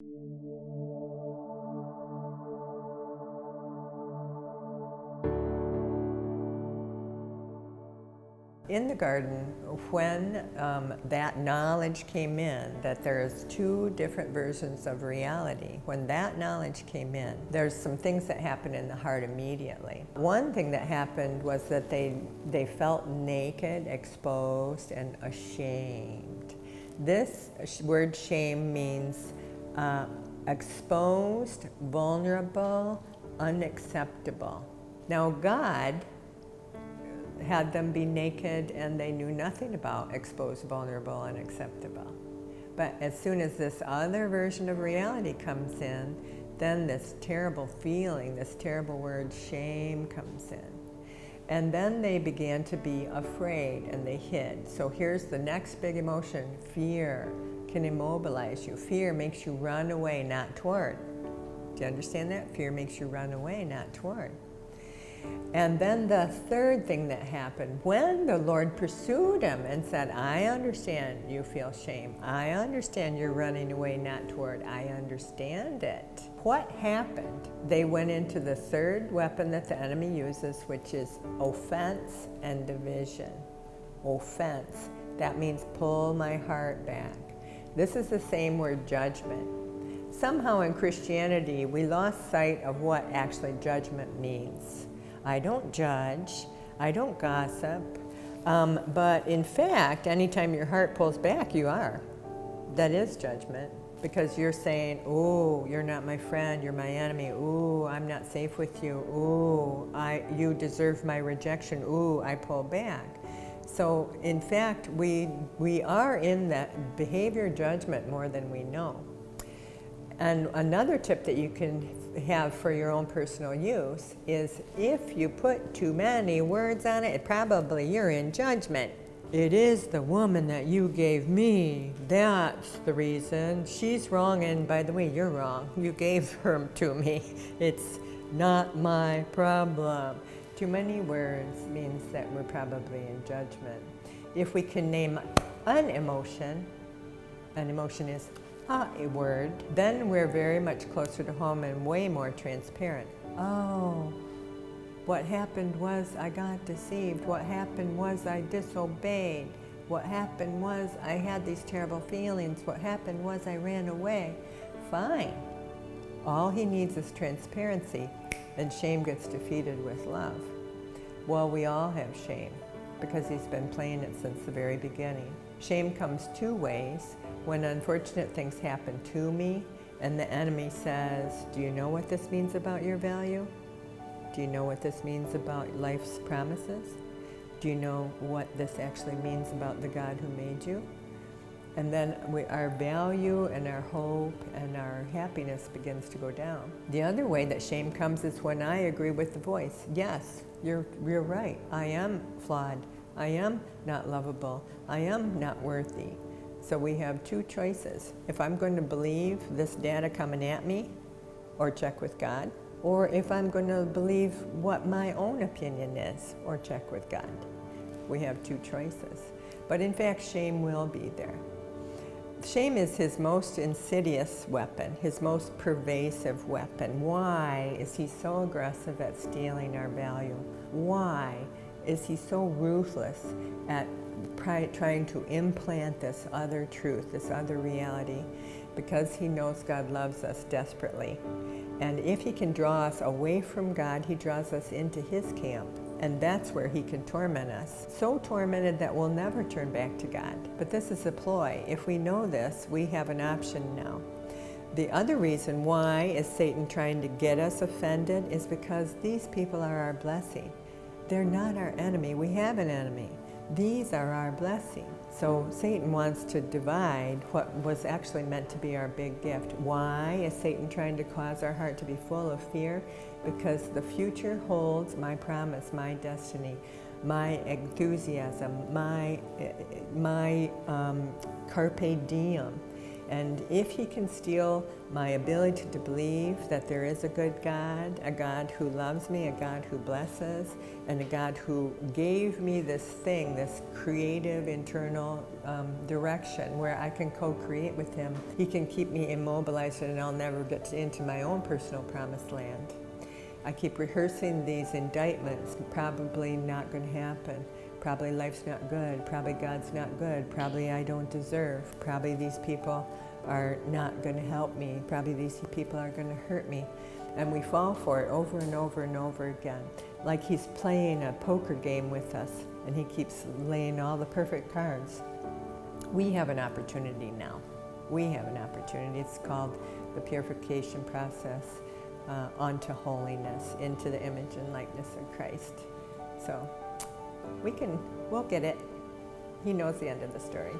In the garden, when that knowledge came in, that there's two different versions of reality, when that knowledge came in, there's some things that happen in the heart immediately. One thing that happened was that they felt naked, exposed, and ashamed. This word shame means exposed, vulnerable, unacceptable. Now God had them be naked and they knew nothing about exposed, vulnerable, unacceptable. But as soon as this other version of reality comes in, then this terrible feeling, this terrible word shame comes in. And then they began to be afraid and they hid. So here's the next big emotion. Fear can immobilize you. Fear makes you run away, not toward. Do you understand that? Fear makes you run away, not toward. And then the third thing that happened, when the Lord pursued him and said, I understand you feel shame. I understand you're running away, not toward. I understand it. What happened? They went into the third weapon that the enemy uses, which is offense and division. Offense. That means pull my heart back. This is the same word, judgment. Somehow in Christianity, we lost sight of what actually judgment means. I don't judge, I don't gossip, but in fact, anytime your heart pulls back, you are. That is judgment, because you're saying, ooh, you're not my friend, you're my enemy, ooh, I'm not safe with you, ooh, you deserve my rejection, ooh, I pull back. So in fact, we are in that behavior judgment more than we know. And another tip that you can have for your own personal use is if you put too many words on it, probably you're in judgment. It is the woman that you gave me. That's the reason. She's wrong, and by the way, you're wrong. You gave her to me. It's not my problem. Too many words means that we're probably in judgment. If we can name an emotion is a word, then we're very much closer to home and way more transparent. Oh, what happened was I got deceived. What happened was I disobeyed. What happened was I had these terrible feelings. What happened was I ran away. Fine. All he needs is transparency, and shame gets defeated with love. Well, we all have shame because he's been playing it since the very beginning. Shame comes two ways. When unfortunate things happen to me and the enemy says, do you know what this means about your value? Do you know what this means about life's promises? Do you know what this actually means about the God who made you? And then our value and our hope and our happiness begins to go down. The other way that shame comes is when I agree with the voice. Yes, you're right. I am flawed. I am not lovable. I am not worthy. So we have two choices. If I'm going to believe this data coming at me, or check with God, or if I'm going to believe what my own opinion is, or check with God. We have two choices. But in fact, shame will be there. Shame is his most insidious weapon, his most pervasive weapon. Why is he so aggressive at stealing our value? Why is he so ruthless at trying to implant this other truth, this other reality? Because he knows God loves us desperately. And if he can draw us away from God, he draws us into his camp. And that's where he can torment us. So tormented that we'll never turn back to God. But this is a ploy. If we know this, we have an option now. The other reason why is Satan trying to get us offended is because these people are our blessing. They're not our enemy. We have an enemy. These are our blessing. So Satan wants to divide what was actually meant to be our big gift. Why is Satan trying to cause our heart to be full of fear? Because the future holds my promise, my destiny, my enthusiasm, my carpe diem. And if he can steal my ability to believe that there is a good God, a God who loves me, a God who blesses, and a God who gave me this thing, this creative internal direction where I can co-create with him, he can keep me immobilized and I'll never get into my own personal promised land. I keep rehearsing these indictments, probably not going to happen. Probably life's not good, probably God's not good, probably I don't deserve, probably these people are not going to help me, probably these people are going to hurt me. And we fall for it over and over and over again. Like he's playing a poker game with us and he keeps laying all the perfect cards. We have an opportunity now. We have an opportunity. It's called the purification process onto holiness, into the image and likeness of Christ. So we'll get it. He knows the end of the story.